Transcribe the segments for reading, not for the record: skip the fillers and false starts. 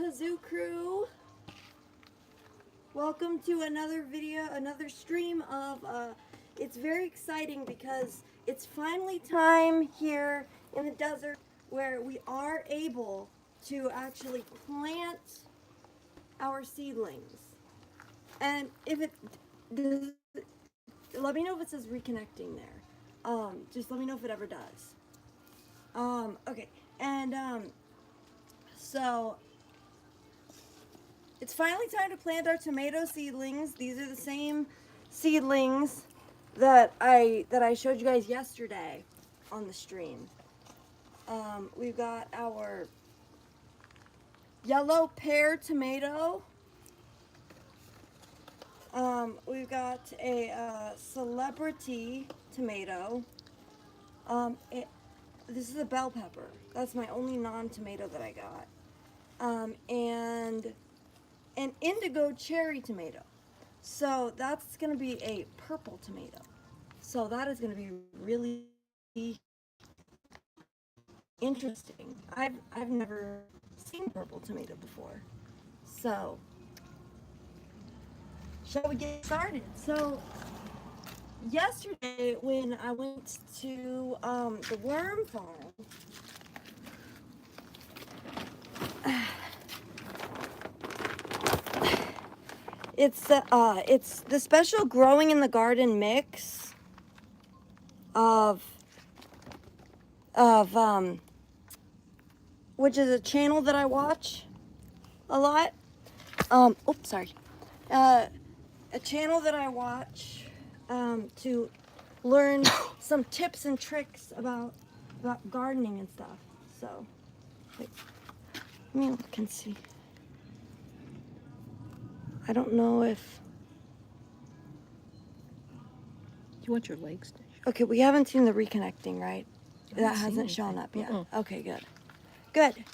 TheYellowKazoo crew. Welcome to another video, another stream of, it's very exciting because it's finally time here in the desert where we are able to actually plant our seedlings. And if it does, let me know if it says reconnecting there. Just let me know if it ever does. Okay, and so it's finally time to plant our tomato seedlings. These are the same seedlings that I showed you guys yesterday on the stream. We've got our yellow pear tomato. We've got a celebrity tomato. This is a bell pepper. That's my only non-tomato that I got. And an indigo cherry tomato. So that's going to be a purple tomato. So that is going to be really interesting. I've never seen purple tomato before. So shall we get started? So yesterday when I went to the worm farm, it's the special growing in the garden mix of which is a channel that I watch a lot. Oops, sorry. A channel that I watch to learn some tips and tricks about gardening and stuff. So, wait, let me look and see. I don't know if. Do you want your legs to show? Okay, we haven't seen the reconnecting, right? That hasn't shown up yet. Okay, good. Good.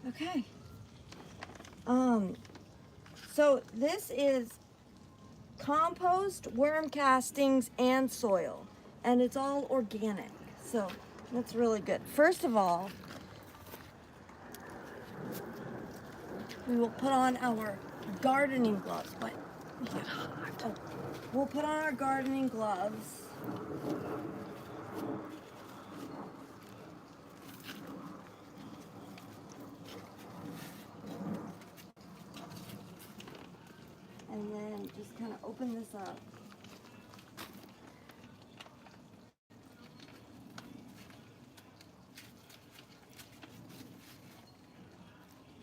Okay. So this is compost, worm castings, and soil. And it's all organic. So that's really good. First of all, we will put on our gardening gloves. What? Oh, we'll put on our gardening gloves. And then just kind of open this up.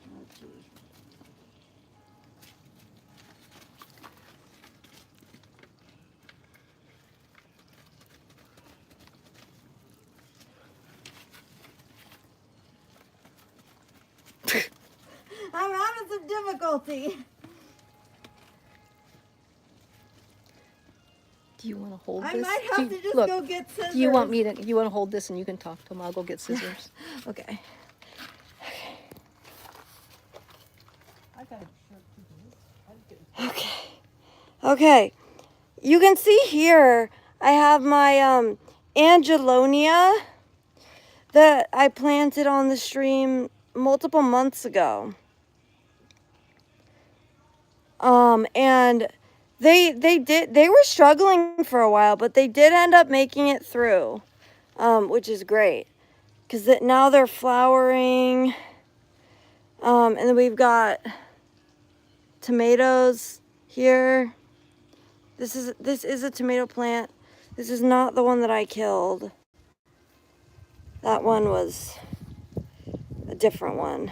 Oh, gee. I'm having some difficulty. Do you want to hold I this? might have to just look, go get scissors. Do you want me to? You want to hold this and you can talk to him? I'll go get scissors. Okay. Okay. Okay. You can see here I have my Angelonia that I planted on the stream multiple months ago. And they were struggling for a while, but they did end up making it through, which is great, because now they're flowering. And then we've got tomatoes here. This is a tomato plant. This is not the one that I killed. That one was a different one.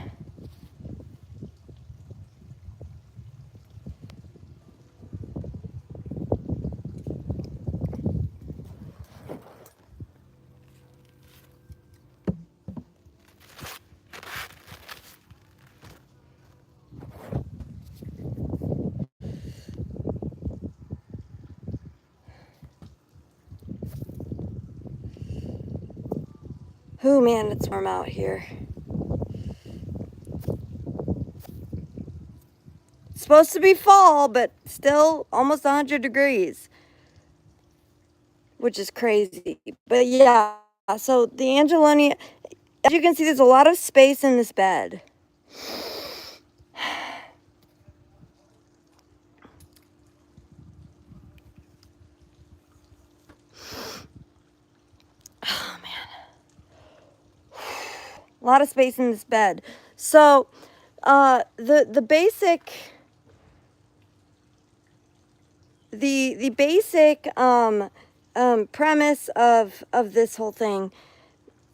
Oh man, it's warm out here. It's supposed to be fall, but still almost 100 degrees, which is crazy. But yeah, so the Angelonia, as you can see, there's a lot of space in this bed. Oh, man. A lot of space in this bed. So, the basic... The basic premise of this whole thing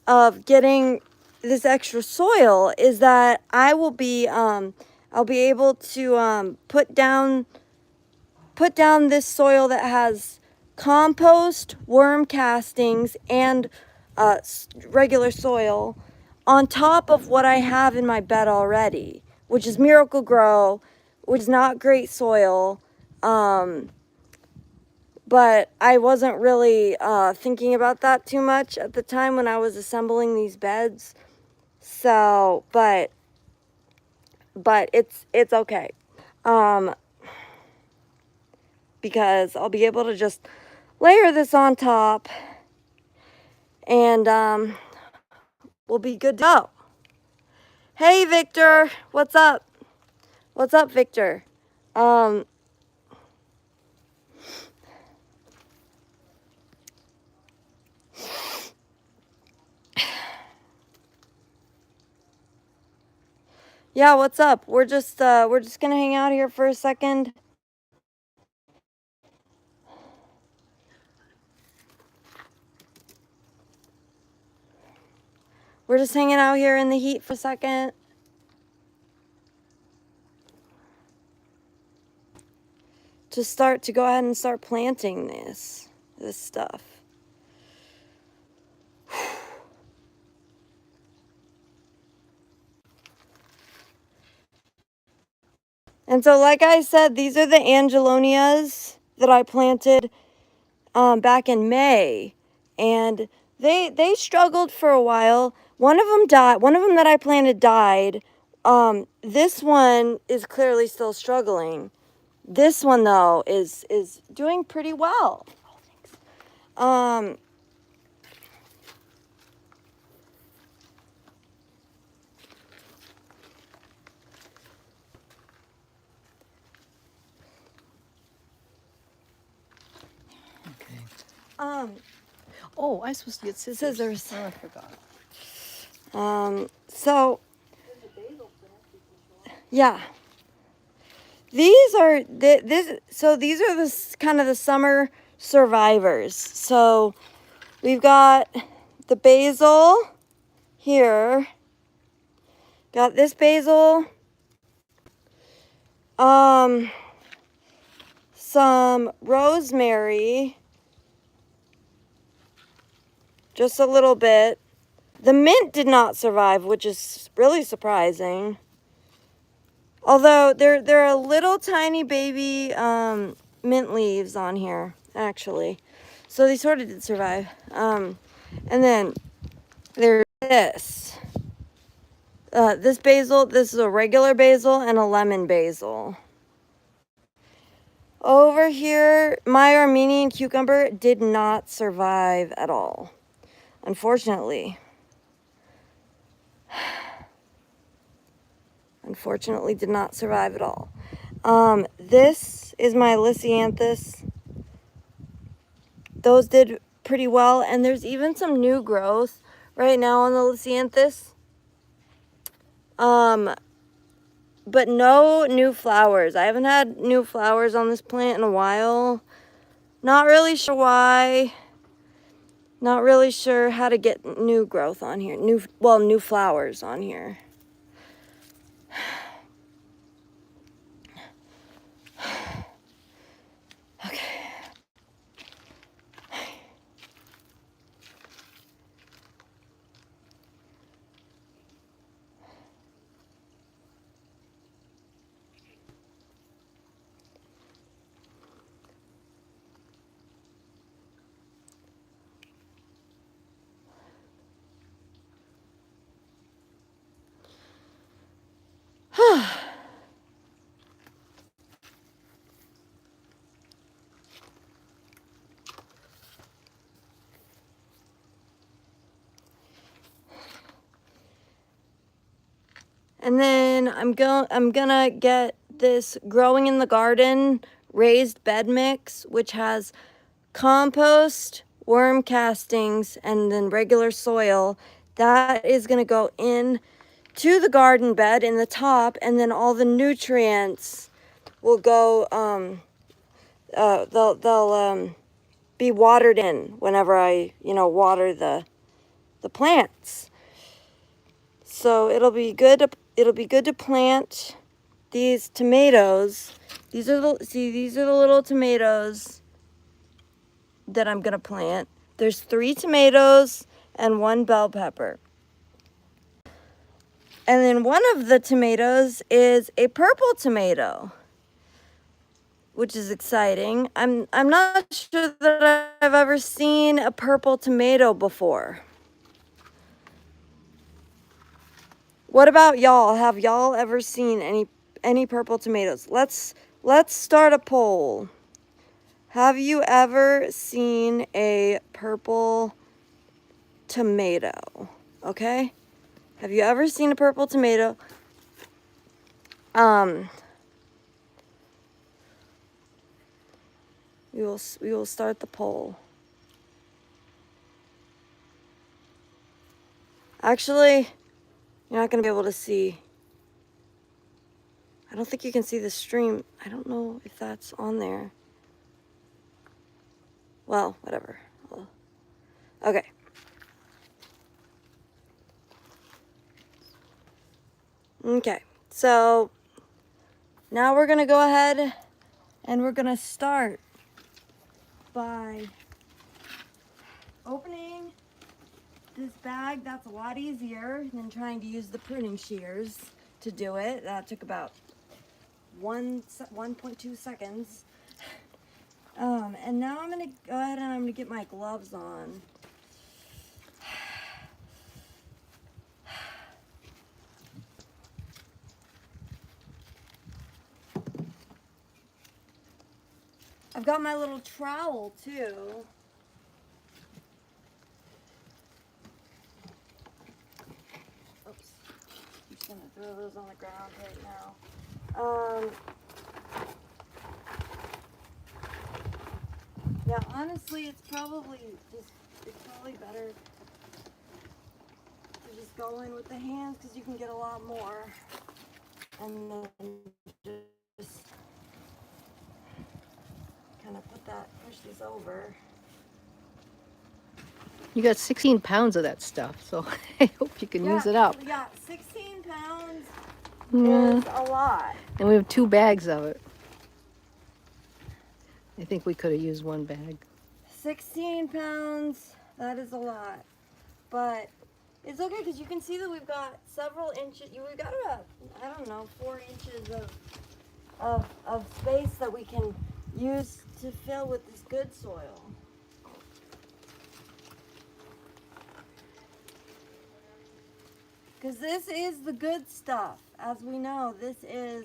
of getting this extra soil is that I will be I'll be able to put down this soil that has compost, worm castings, and regular soil on top of what I have in my bed already, which is Miracle Grow, which is not great soil. But I wasn't really thinking about that too much at the time when I was assembling these beds. So, but it's okay. Because I'll be able to just layer this on top and we'll be good to go. Hey, Victor, what's up? What's up, Victor? Yeah, what's up? We're just gonna hang out here for a second. We're just hanging out here in the heat for a second. To go ahead and start planting this stuff. And so, like I said, these are the angelonias that I planted back in May, and they struggled for a while. One of them died. One of them that I planted died. This one is clearly still struggling. This one though is doing pretty well. Oh, I'm supposed to get scissors. Scissors. Oh, I forgot. So yeah, these are these are the kind of the summer survivors. So we've got the basil here. Got this basil. Some rosemary. Just a little bit. The mint did not survive, which is really surprising. Although there are little tiny baby mint leaves on here, actually. So they sort of did survive. And then there's this. This basil, this is a regular basil and a lemon basil. Over here, my Armenian cucumber did not survive at all, unfortunately. Unfortunately, did not survive at all. This is my Lisianthus. Those did pretty well, and there's even some new growth right now on the Lisianthus. But no new flowers. I haven't had new flowers on this plant in a while. Not really sure why. Not really sure how to get new growth on here. New flowers on here. Okay. And then I'm gonna get this growing in the garden raised bed mix, which has compost, worm castings, and then regular soil. That is gonna go in to the garden bed in the top, and then all the nutrients will go, they'll be watered in whenever I, water the plants. So it'll be good to plant these tomatoes. These are the little tomatoes that I'm gonna plant. There's 3 tomatoes and 1 bell pepper. And then one of the tomatoes is a purple tomato, which is exciting. I'm not sure that I've ever seen a purple tomato before. What about y'all? Have y'all ever seen any purple tomatoes? Let's start a poll. Have you ever seen a purple tomato? Okay? Have you ever seen a purple tomato? We will start the poll. Actually, you're not going to be able to see. I don't think you can see the stream. I don't know if that's on there. Well, whatever. Okay. Okay. So now we're going to go ahead and we're going to start by opening this bag. That's a lot easier than trying to use the pruning shears to do it. That took about 1.2 seconds. And now I'm gonna go ahead and I'm gonna get my gloves on. I've got my little trowel too. Oops. I'm just gonna throw those on the ground right now. Yeah, honestly, it's probably better to just go in with the hands because you can get a lot more. And then just kind of push these over. You got 16 pounds of that stuff, so I hope you can use it up. Yeah, 16 pounds Yeah. is a lot. And we have 2 bags of it. I think we could have used 1 bag. 16 pounds, that is a lot. But it's okay because you can see that we've got several inches. We've got about, I don't know, 4 inches of space that we can use to fill with this good soil. Because this is the good stuff. As we know, this is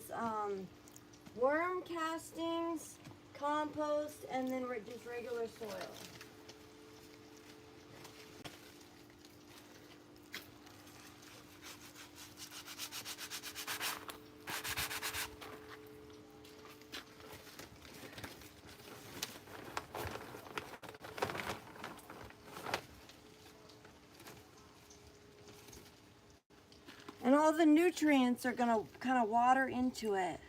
worm castings, compost, and then just regular soil. And all the nutrients are gonna kind of water into it.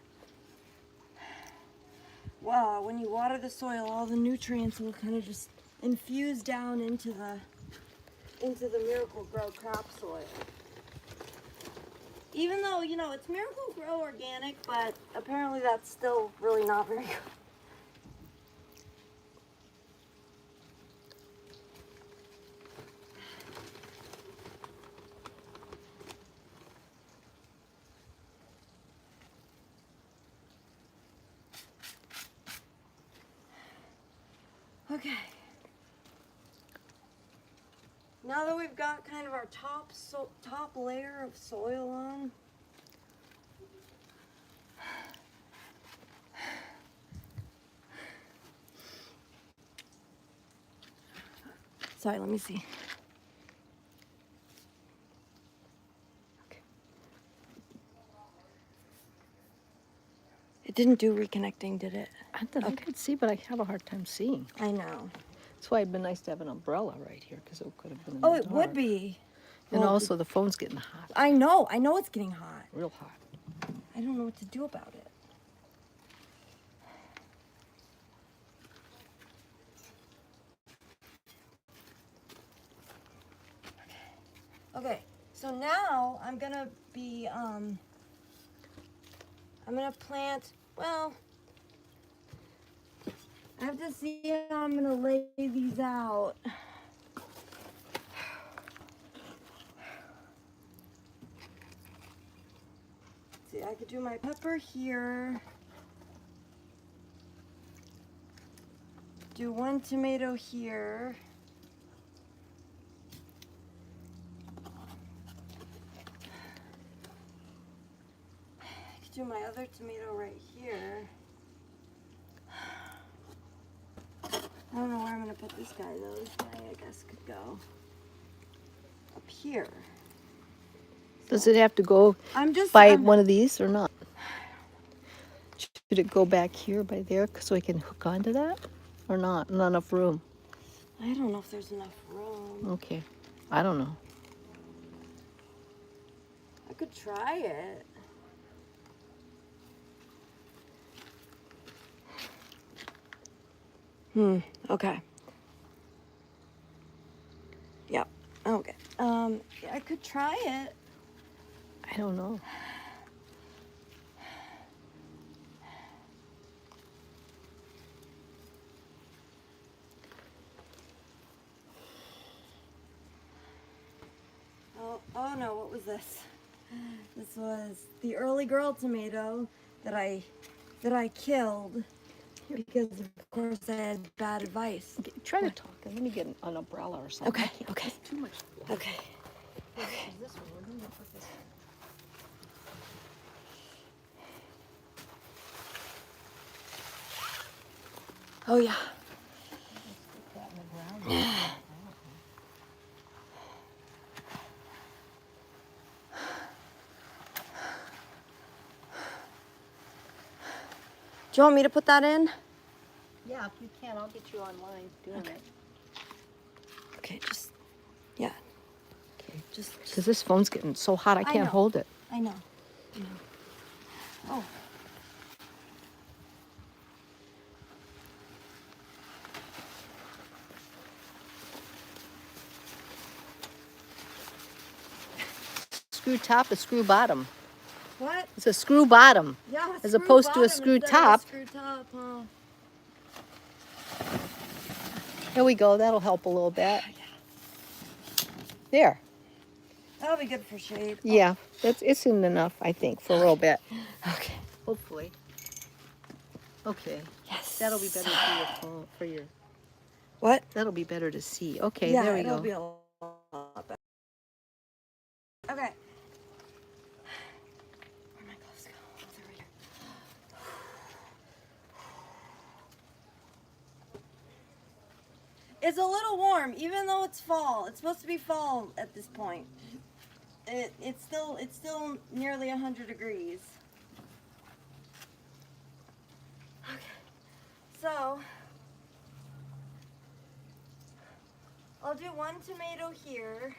Well, when you water the soil, all the nutrients will kind of just infuse down into the Miracle Grow crop soil. Even though, it's Miracle Grow organic, but apparently that's still really not very good. Okay. Now that we've got kind of our top layer of soil on, sorry, let me see. Okay. It didn't do reconnecting, did it? I thought I could see, but I have a hard time seeing. I know. That's why it'd been nice to have an umbrella right here, because it could have been in Oh, the it would dark. be. And Well, also, the phone's getting hot, I know it's getting hot. real hot. I don't know what to do about it. Okay, so now I'm gonna be, I'm gonna plant, well, I have to see how I'm gonna lay these out. See, I could do my pepper here. Do one tomato here. I could do my other tomato right here. I don't know where I'm gonna put this guy though. This guy I guess could go up here. Does it have to go I'm just by one of these or not? Should it go back here by there so we can hook onto that? Or not? Not enough room. I don't know if there's enough room. Okay. I don't know. I could try it. Okay. Yep. Okay. Yeah, I could try it. I don't know. Oh no, what was this? This was the early girl tomato that I killed because of course I had bad advice. Okay, try to talk and let me get an umbrella or something. Okay, I can't- okay. it's too much. Okay. This is this one. We're gonna put this Oh yeah. stick that in the ground. Do you want me to put that in? Yeah, if you can, I'll get you online doing it. Okay, just yeah. Okay. Just Because this phone's getting so hot, I can't know. hold it. I know. Oh. Screw top, a screw bottom. What? It's a screw bottom. Yeah. As screw opposed to a bottom screw instead of a top. Screw top, huh? There we go. That'll help a little bit. There. That'll be good for shade. Yeah, it's in enough, I think, for a little bit. Okay. Hopefully. Okay. Yes. That'll be better for your phone, for your. What? That'll be better to see. Okay, Yeah, there we it'll go. be a lot better. Okay. Where'd my gloves go? Oh, they're right here. It's a little warm, even though it's fall. It's supposed to be fall at this point. It's still nearly 100 degrees. Okay. So I'll do one tomato here.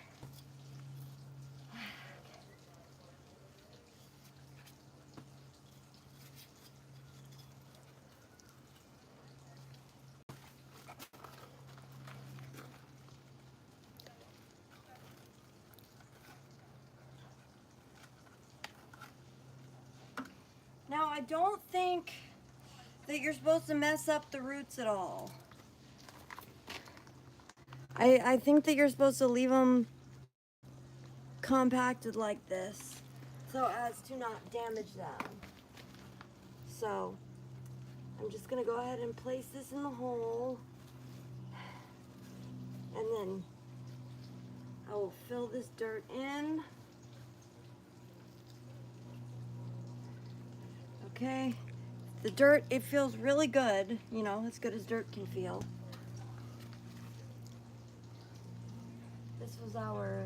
Now, I don't think that you're supposed to mess up the roots at all. I think that you're supposed to leave them compacted like this so as to not damage them. So, I'm just going to go ahead and place this in the hole. And then I will fill this dirt in. Okay. The dirt, it feels really good, you know, as good as dirt can feel. This was our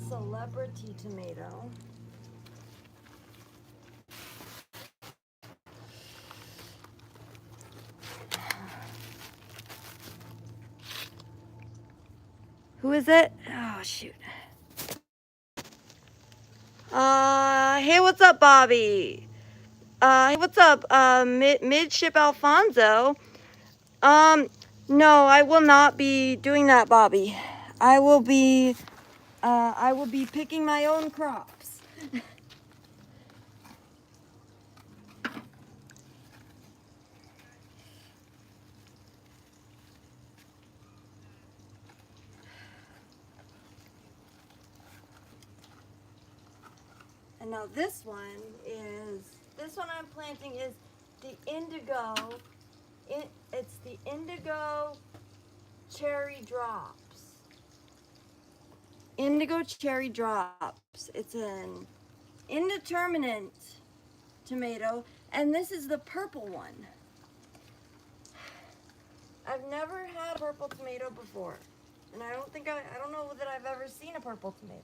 celebrity tomato. is it? Oh, shoot. Hey, what's up, Bobby? Hey, what's up, Midship Alfonso? No, I will not be doing that, Bobby. I will be picking my own crops. And now this one I'm planting is the indigo. It's the indigo cherry drops. Indigo cherry drops. It's an indeterminate tomato, and this is the purple one. I've never had a purple tomato before, and I don't know that I've ever seen a purple tomato.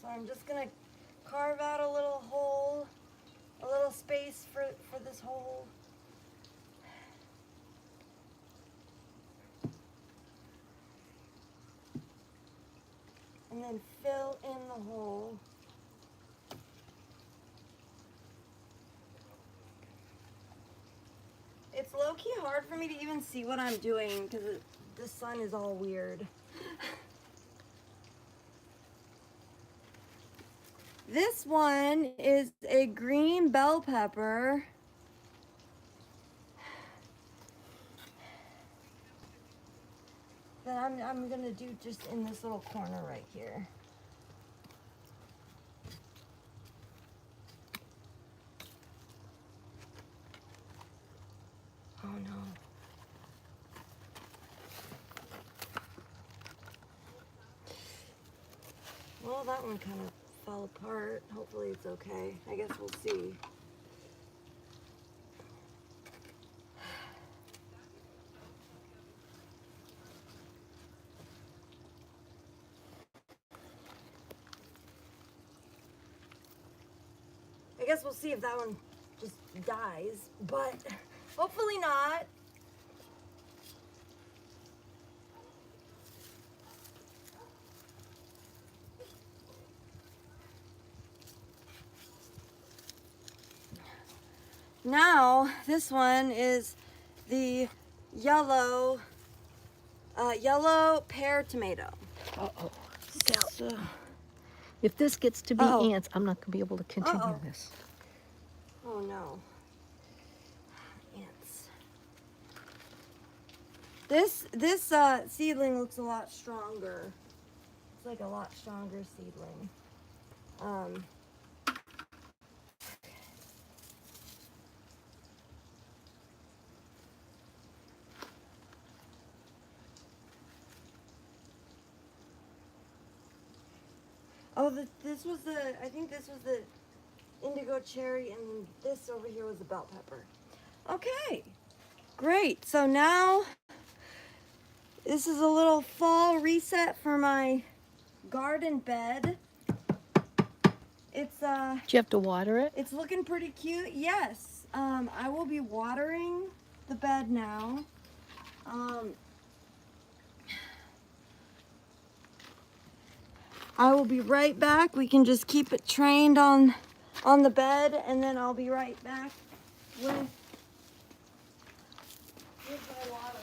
So I'm just gonna carve out a little hole, a little space for this hole. And then fill in the hole. It's low-key hard for me to even see what I'm doing because the sun is all weird. This one is a green bell pepper. That I'm gonna do just in this little corner right here. Oh no. Well, that one kind of fell apart. Hopefully it's okay. I guess we'll see. I guess we'll see if that one just dies, but hopefully not. Now, this one is the yellow pear tomato. Uh-oh. So, if this gets to be ants, I'm not going to be able to continue this. Oh no. Ants. This seedling looks a lot stronger. It's like a lot stronger seedling. Oh, I think this was the indigo cherry, and this over here was the bell pepper. Okay, great. So now, this is a little fall reset for my garden bed. It's Do you have to water it? It's looking pretty cute. Yes. I will be watering the bed now. I will be right back. We can just keep it trained on the bed, and then I'll be right back with my water.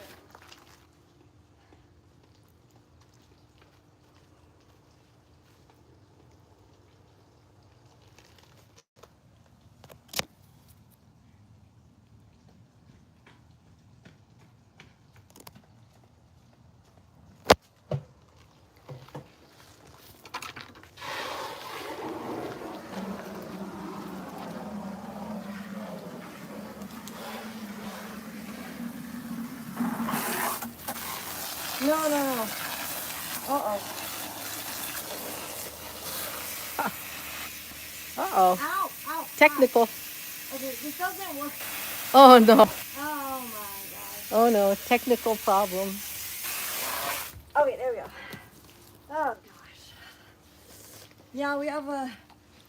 No. Uh-oh. Uh-oh. Ow. Technical. Ow. Okay, this doesn't work. Oh, no. Oh my gosh. Oh, no. Technical problem. Okay, there we go. Oh gosh. Yeah, we have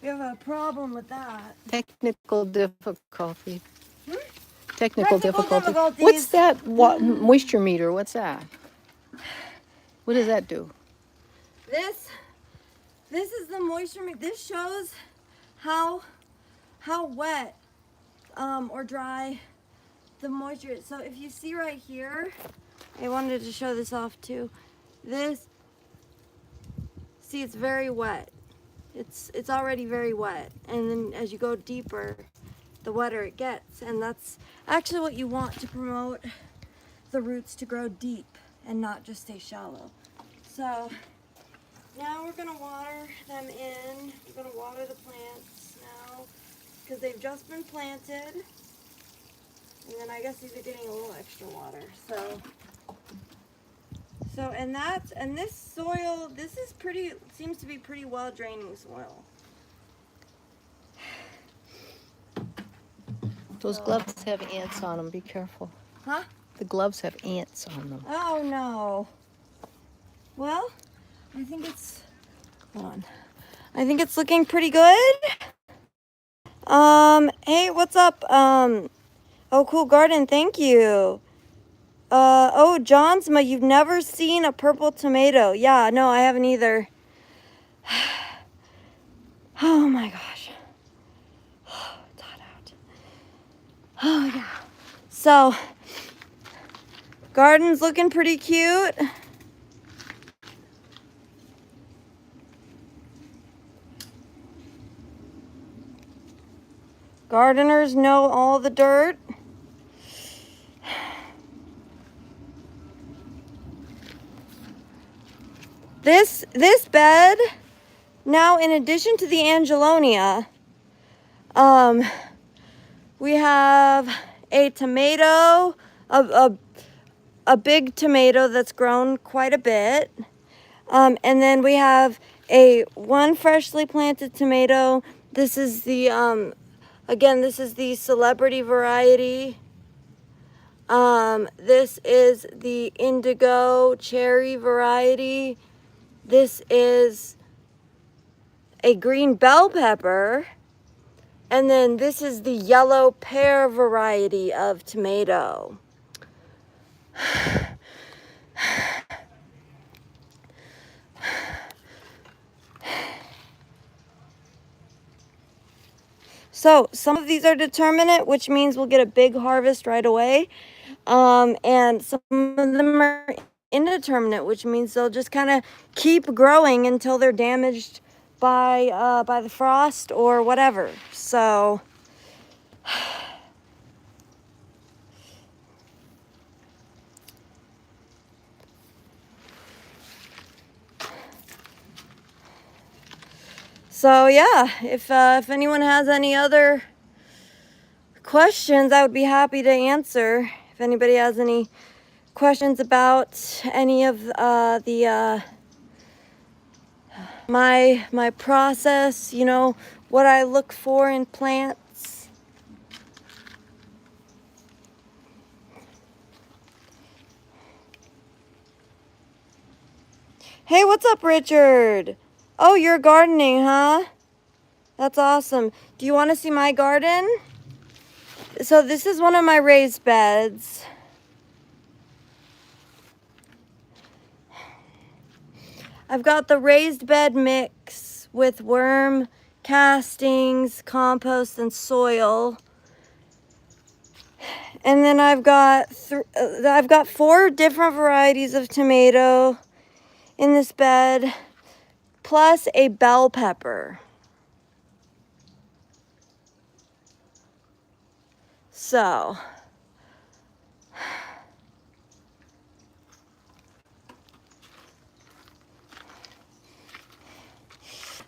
We have a problem with that. Technical difficulty. Hmm? Technical Technical difficulty. difficulties. What's that? What moisture meter? What's that? What does that do? This is the moisture meter. This shows how wet or dry the moisture is. So if you see right here, I wanted to show this off too. See, it's very wet. It's already very wet, and then as you go deeper, the wetter it gets, and that's actually what you want to promote the roots to grow deep and not just stay shallow. So now we're gonna water them in. We're gonna water the plants now because they've just been planted, and then I guess these are getting a little extra water. So and this soil, seems to be pretty well draining soil. Those gloves have ants on them. Be careful. Huh? The gloves have ants on them. Oh no. Well, I think it's, hold on. I think it's looking pretty good. Hey, what's up? Oh, cool garden, thank you. Oh, Johnsma, you've never seen a purple tomato. Yeah, no, I haven't either. Oh my gosh. It's hot out. Oh yeah. So, garden's looking pretty cute. Gardeners know all the dirt. This bed, now in addition to the Angelonia, we have a tomato, a big tomato that's grown quite a bit. And then we have one freshly planted tomato. This is the, again, this is the celebrity variety. This is the indigo cherry variety. This is a green bell pepper. And then this is the yellow pear variety of tomato. So some of these are determinate, which means we'll get a big harvest right away. And some of them are indeterminate, which means they'll just kind of keep growing until they're damaged by the frost or whatever. So yeah, if anyone has any other questions, I would be happy to answer. If anybody has any questions about any of my process, you know, what I look for in plants. Hey, what's up, Richard? Oh, you're gardening, huh? That's awesome. Do you want to see my garden? So this is one of my raised beds. I've got the raised bed mix with worm castings, compost, and soil. And then I've got 4 different varieties of tomato in this bed, plus a bell pepper. So,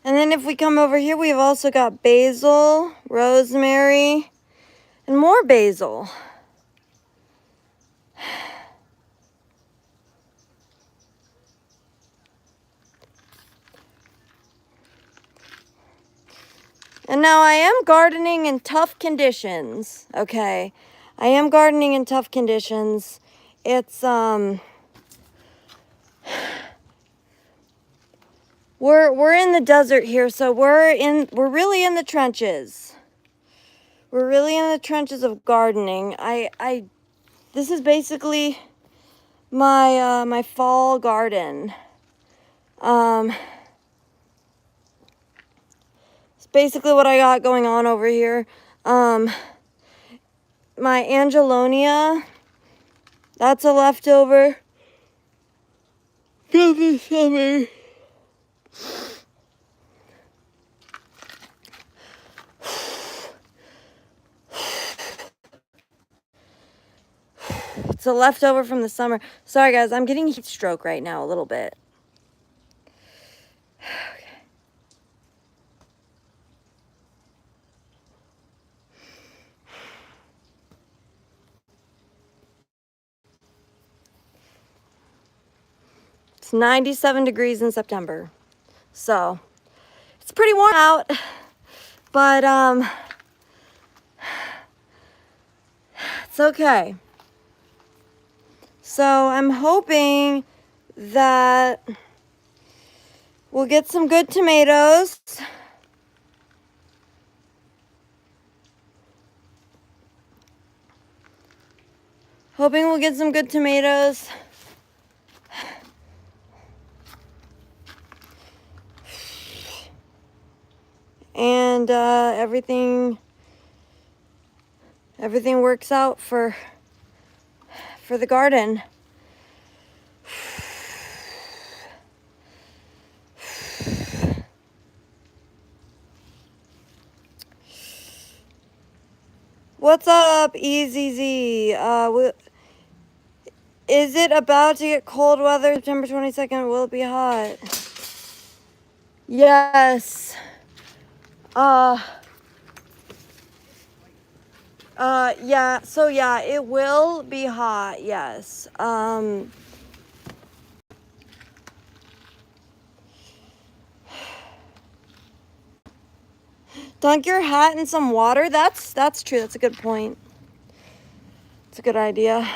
and then if we come over here, we've also got basil, rosemary, and more basil. And now I am gardening in tough conditions, okay? I am gardening in tough conditions. It's, We're in the desert here, so we're really in the trenches. We're really in the trenches of gardening. This is basically my my fall garden. It's basically what I got going on over here. My Angelonia, that's a leftover from the summer. It's a leftover from the summer. Sorry guys, I'm getting heat stroke right now a little bit. It's 97 degrees in September. So, it's pretty warm out, but it's okay. So, I'm hoping that we'll get some good tomatoes. Hoping we'll get some good tomatoes. And everything works out for the garden. What's up, EZZ? Is it about to get cold weather September 22nd? Will it be hot? Yes. Yeah, so yeah, it will be hot, yes. Dunk your hat in some water? That's true, that's a good point. It's a good idea.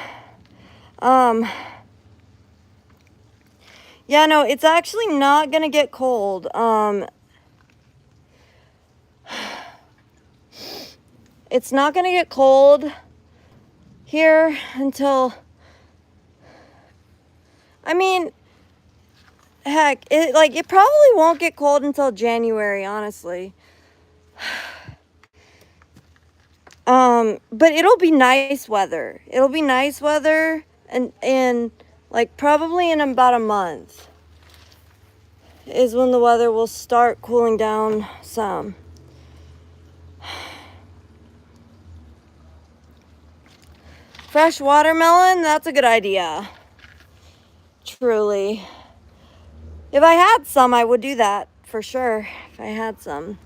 Yeah, no, it's actually not gonna get cold. It's not gonna get cold here until, I mean, heck, it probably won't get cold until January, honestly. But it'll be nice weather. It'll be nice weather and like probably in about a month is when the weather will start cooling down some. Fresh watermelon, that's a good idea. Truly. If I had some, I would do that for sure. If I had some.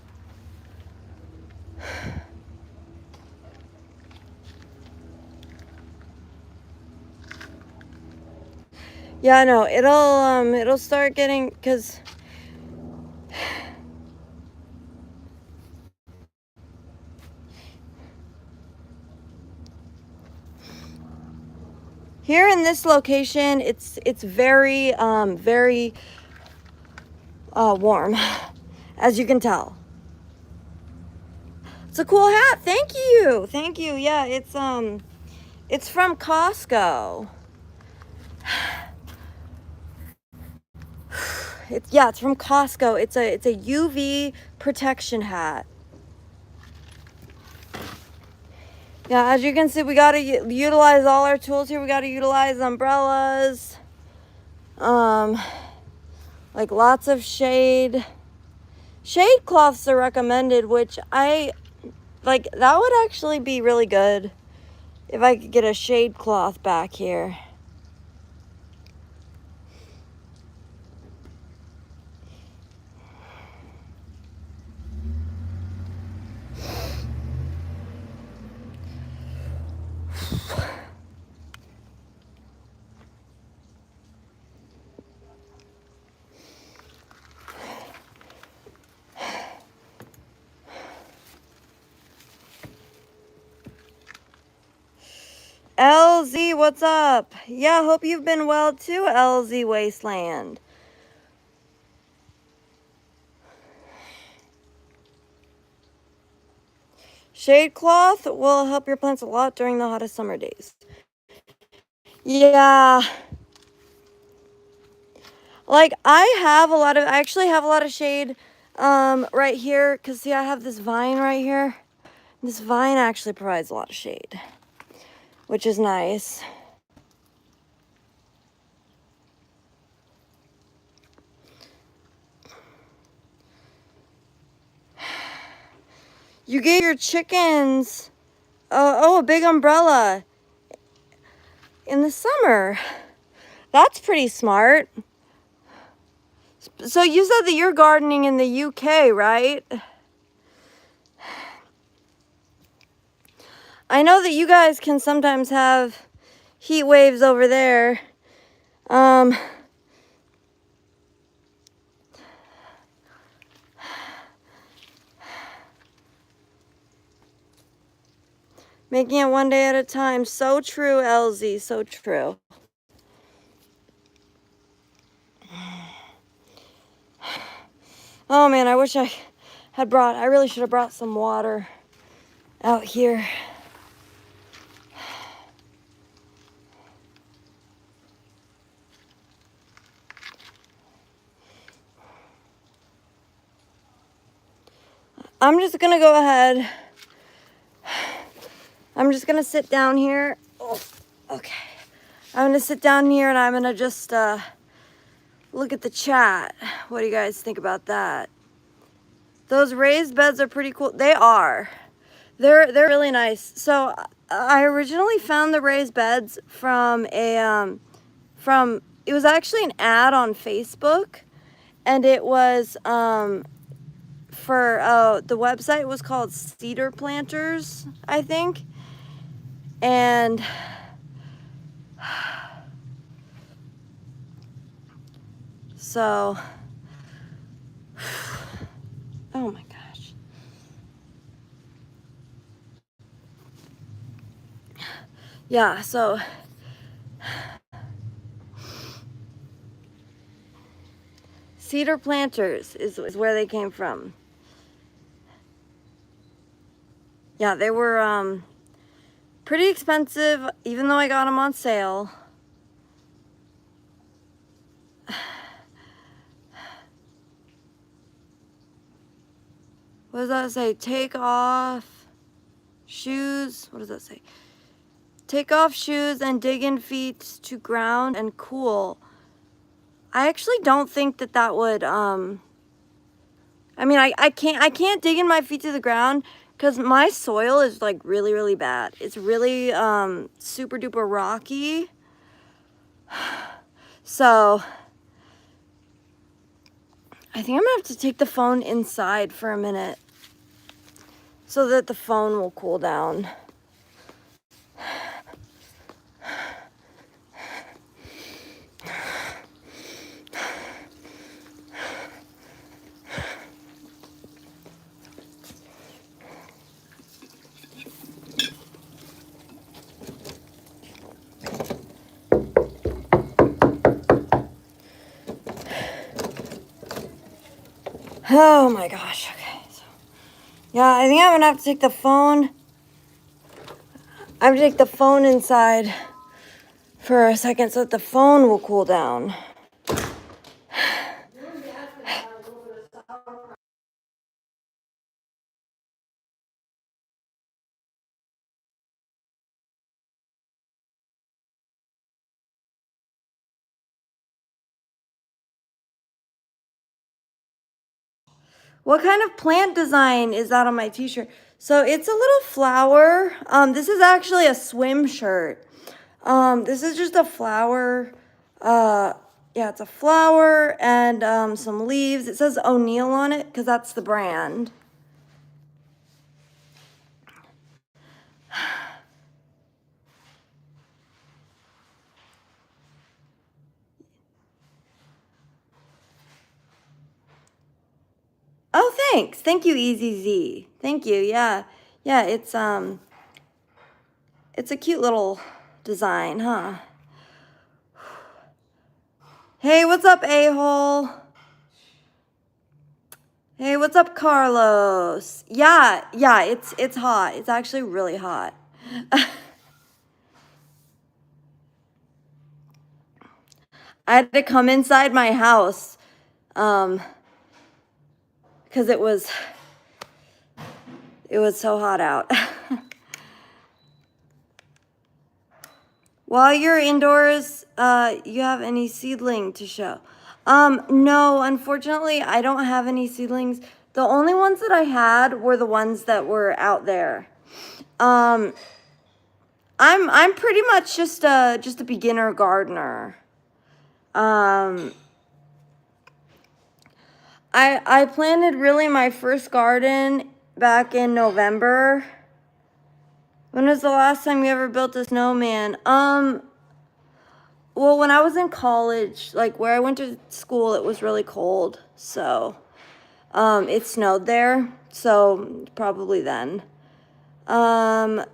Yeah, I know. It'll start getting, cause here in this location, it's very very warm, as you can tell. It's a cool hat. Thank you. Thank you. Yeah, it's from Costco. It's from Costco. It's a UV protection hat. Yeah, as you can see, we got to utilize all our tools here. We got to utilize umbrellas. Like lots of shade. Shade cloths are recommended, which I like. That would actually be really good if I could get a shade cloth back here. LZ, what's up? Yeah, hope you've been well too, LZ Wasteland. Shade cloth will help your plants a lot during the hottest summer days. Yeah. Like I actually have a lot of shade right here, because see, I have this vine right here. This vine actually provides a lot of shade, which is nice. You gave your chickens a big umbrella in the summer. That's pretty smart. So you said that you're gardening in the UK, right? I know that you guys can sometimes have heat waves over there. Making it one day at a time. So true, LZ. So true. Oh man, I wish I really should have brought some water out here. I'm just gonna go ahead. I'm just gonna sit down here. Oh, okay. I'm gonna sit down here and I'm gonna just look at the chat. What do you guys think about that? Those raised beds are pretty cool. They are. They're really nice. So I originally found the raised beds from it was actually an ad on Facebook, and it was for the website was called Cedar Planters, I think. And so oh my gosh. Yeah, so Cedar Planters is where they came from. Yeah, they were pretty expensive, even though I got them on sale. What does that say? Take off shoes. What does that say? Take off shoes and dig in feet to ground and cool. I actually don't think that would I mean, I can't dig in my feet to the ground because my soil is like really bad. It's really super duper rocky. So I think I'm gonna have to take the phone inside for a minute so that the phone will cool down. Oh my gosh, okay. So, yeah, I think I'm gonna have to take the phone. I'm gonna take the phone inside for a second so that the phone will cool down. What kind of plant design is that on my t-shirt? So it's a little flower. This is actually a swim shirt. This is just a flower. Yeah, it's a flower and some leaves. It says O'Neill on it because that's the brand. Oh, thanks. Thank you, Easy Z. Thank you. Yeah. Yeah, it's a cute little design, huh? Hey, what's up, a-hole? Hey, what's up, Carlos? Yeah, it's hot. It's actually really hot. I had to come inside my house, because it was so hot out. While you're indoors, you have any seedling to show? No, unfortunately, I don't have any seedlings. The only ones that I had were the ones that were out there. I'm pretty much just a beginner gardener. I planted really my first garden back in November. When was the last time you ever built a snowman? Well, when I was in college, like where I went to school, it was really cold, so it snowed there, so probably then. Your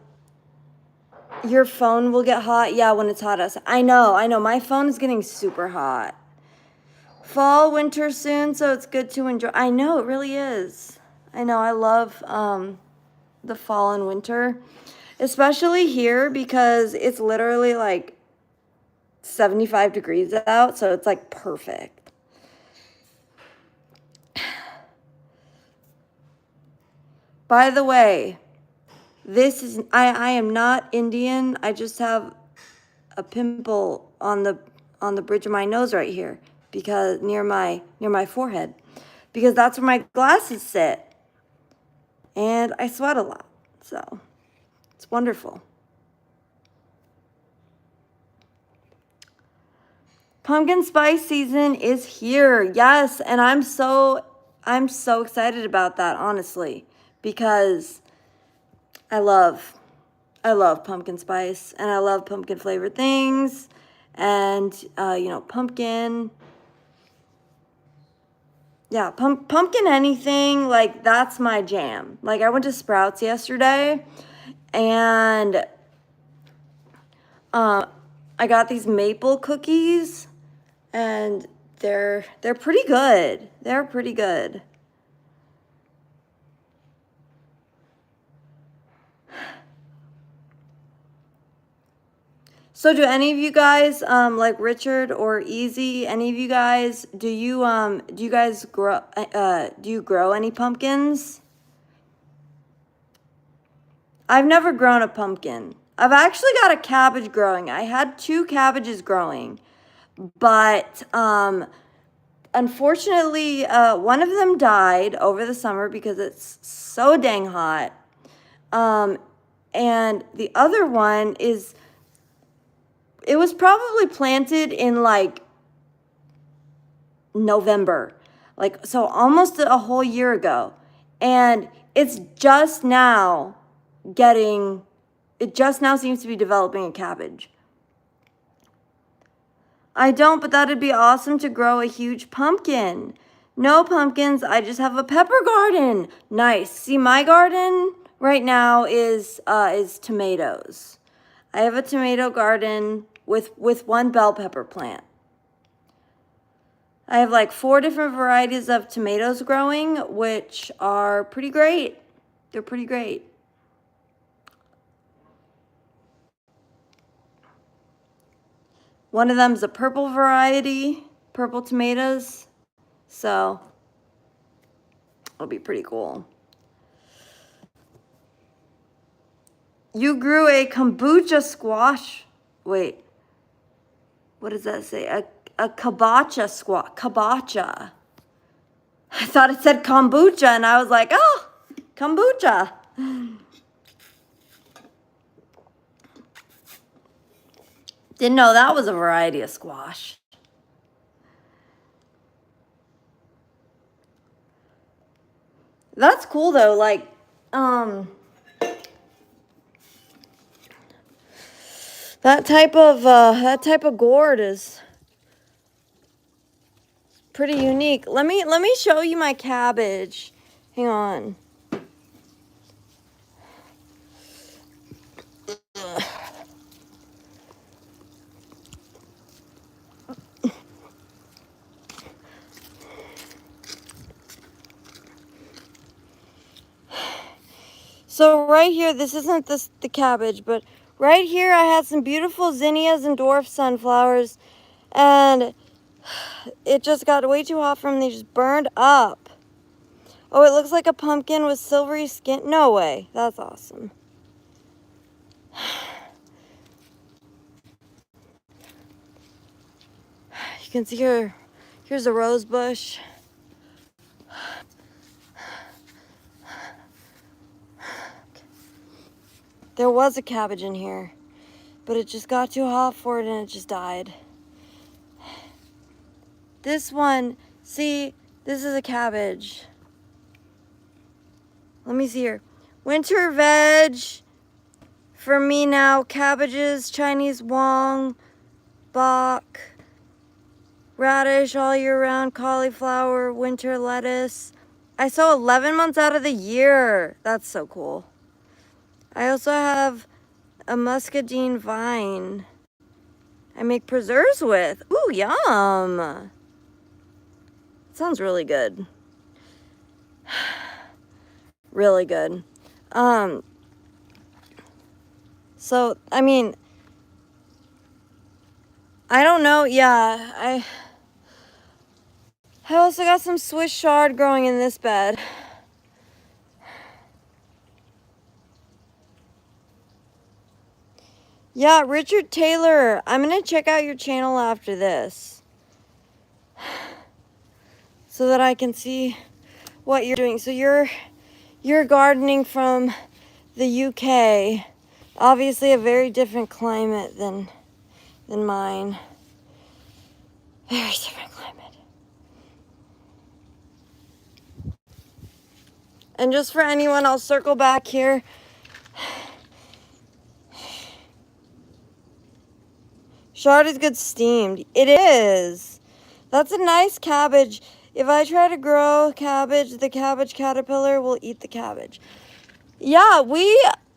phone will get hot, yeah, when it's hot outside. I know. My phone is getting super hot. Fall, winter soon, so it's good to enjoy. I know, it really is. I know, I love the fall and winter, especially here because it's literally like 75 degrees out, so it's like perfect. By the way, I am not Indian. I just have a pimple on the bridge of my nose right here, because near my forehead, because that's where my glasses sit. And I sweat a lot. So, it's wonderful. Pumpkin spice season is here. Yes, and I'm so excited about that, honestly, because I love pumpkin spice, and I love pumpkin flavored things, and pumpkin. Yeah, pumpkin anything, like that's my jam. Like I went to Sprouts yesterday, and I got these maple cookies, and they're pretty good. They're pretty good. So do any of you guys, like Richard or Easy, any of you guys, do you guys grow, do you grow any pumpkins? I've never grown a pumpkin. I've actually got a cabbage growing. I had 2 cabbages growing, but unfortunately, one of them died over the summer because it's so dang hot. And the other one it was probably planted in like November, like so almost a whole year ago, and it just now seems to be developing a cabbage. I don't, but that'd be awesome to grow a huge pumpkin. No pumpkins, I just have a pepper garden. Nice. See, my garden right now is tomatoes. I have a tomato garden with 1 bell pepper plant. I have like 4 different varieties of tomatoes growing, which are pretty great. They're pretty great. One of them is a purple variety, purple tomatoes. So it'll be pretty cool. You grew a kombucha squash. Wait, what does that say? A kabacha squash. Kabacha. I thought it said kombucha, and I was like, oh, kombucha. Didn't know that was a variety of squash. That's cool though, like, that type of gourd is pretty unique. Let me show you my cabbage. Hang on. So right here, this isn't the cabbage, but right here I had some beautiful zinnias and dwarf sunflowers, and it just got way too hot for them. They just burned up. Oh, it looks like a pumpkin with silvery skin. No way. That's awesome. You can see here, here's a rose bush. There was a cabbage in here, but it just got too hot for it and it just died. This one, see, this is a cabbage. Let me see here. Winter veg for me now. Cabbages, Chinese Wong, bok, radish all year round, cauliflower, winter lettuce. I sow 11 months out of the year. That's so cool. I also have a muscadine vine I make preserves with. Ooh, yum. Sounds really good. Really good. So, I mean, I don't know. Yeah, I also got some Swiss chard growing in this bed. Yeah, Richard Taylor, I'm going to check out your channel after this so that I can see what you're doing. So you're gardening from the UK. Obviously a very different climate than mine. Very different climate. And just for anyone, I'll circle back here. Chard is good steamed. It is. That's a nice cabbage. If I try to grow cabbage, the cabbage caterpillar will eat the cabbage. Yeah,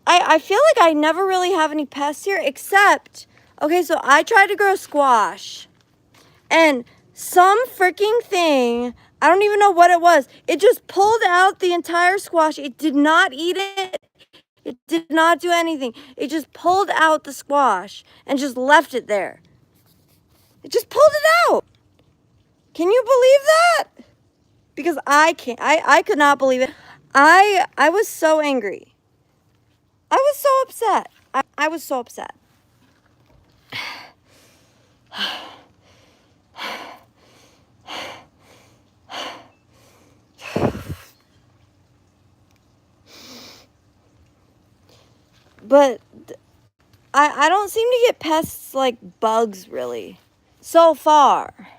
I feel like I never really have any pests here except, okay, so I tried to grow squash and some freaking thing, I don't even know what it was. It just pulled out the entire squash. It did not eat it. It did not do anything. It just pulled out the squash and just left it there. It just pulled it out. Can you believe that? Because I can't. I could not believe it. I was so angry. I was so upset. I was so upset. But I don't seem to get pests like bugs really. So far.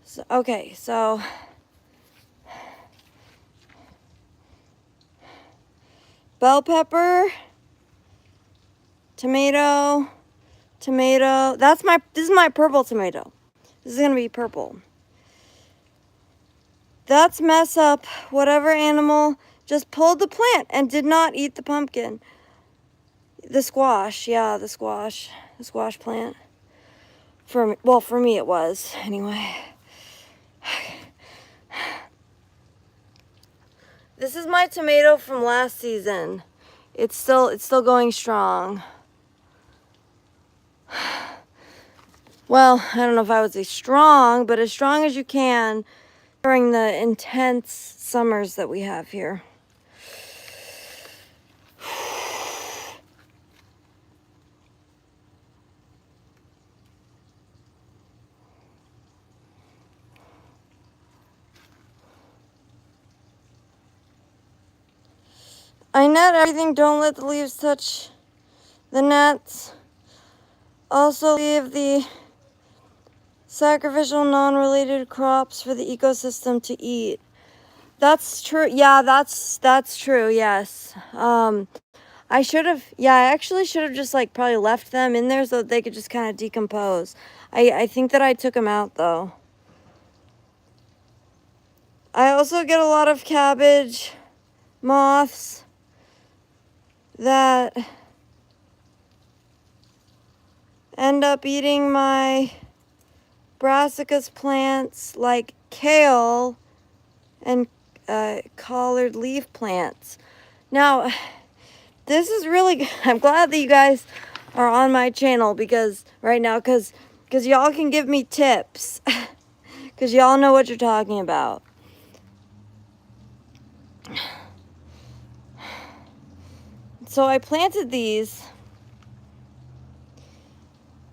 So, okay, so bell pepper, tomato. This is my purple tomato. This is gonna be purple. That's mess up. Whatever animal just pulled the plant and did not eat the pumpkin. The squash, yeah, the squash plant. For me it was anyway. This is my tomato from last season. It's still going strong. Well, I don't know if I would say strong, but as strong as you can during the intense summers that we have here. I net everything, don't let the leaves touch the nets. Also leave the sacrificial non-related crops for the ecosystem to eat. That's true. Yeah, that's true. Yes. I actually should have just like probably left them in there so that they could just kind of decompose. I think that I took them out though. I also get a lot of cabbage moths that end up eating my brassicas plants like kale and collared leaf plants. Now, this is really good. I'm glad that you guys are on my channel because right now, because y'all can give me tips. Because y'all know what you're talking about. So I planted these.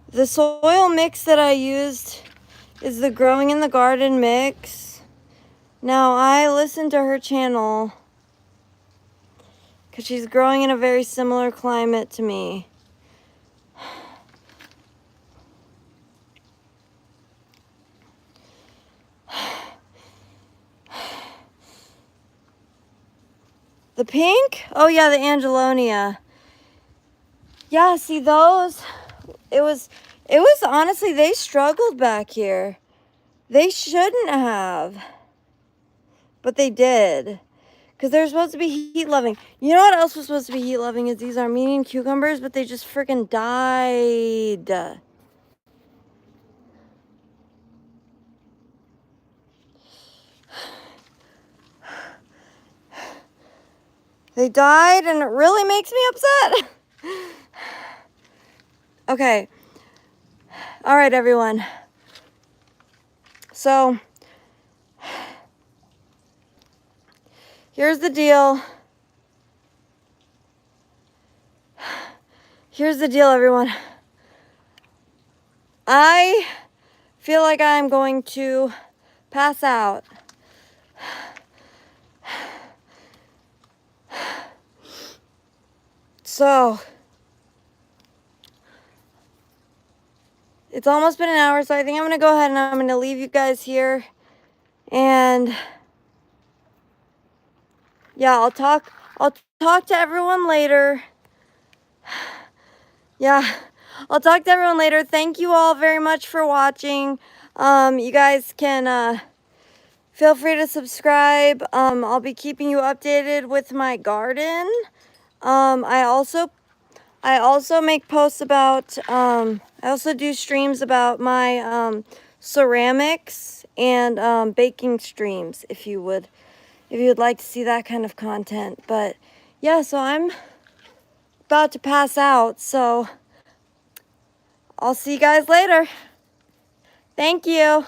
The soil mix that I used is the Growing in the Garden mix. Now I listened to her channel because she's growing in a very similar climate to me. The pink? Oh yeah, the Angelonia. Yeah, see those? It was honestly, they struggled back here. They shouldn't have, but they did. Because they're supposed to be heat loving. You know what else was supposed to be heat loving is these Armenian cucumbers, but they just freaking died. They died and it really makes me upset. Okay. All right, everyone. So, here's the deal. Here's the deal, everyone. I feel like I'm going to pass out. So, it's almost been an hour, so I think I'm going to go ahead and I'm going to leave you guys here. And yeah, I'll talk to everyone later. Yeah, I'll talk to everyone later. Thank you all very much for watching. You guys can feel free to subscribe. I'll be keeping you updated with my garden. I also make posts about, I also do streams about my ceramics and baking streams if you would like to see that kind of content. But yeah, so I'm about to pass out, so I'll see you guys later. Thank you.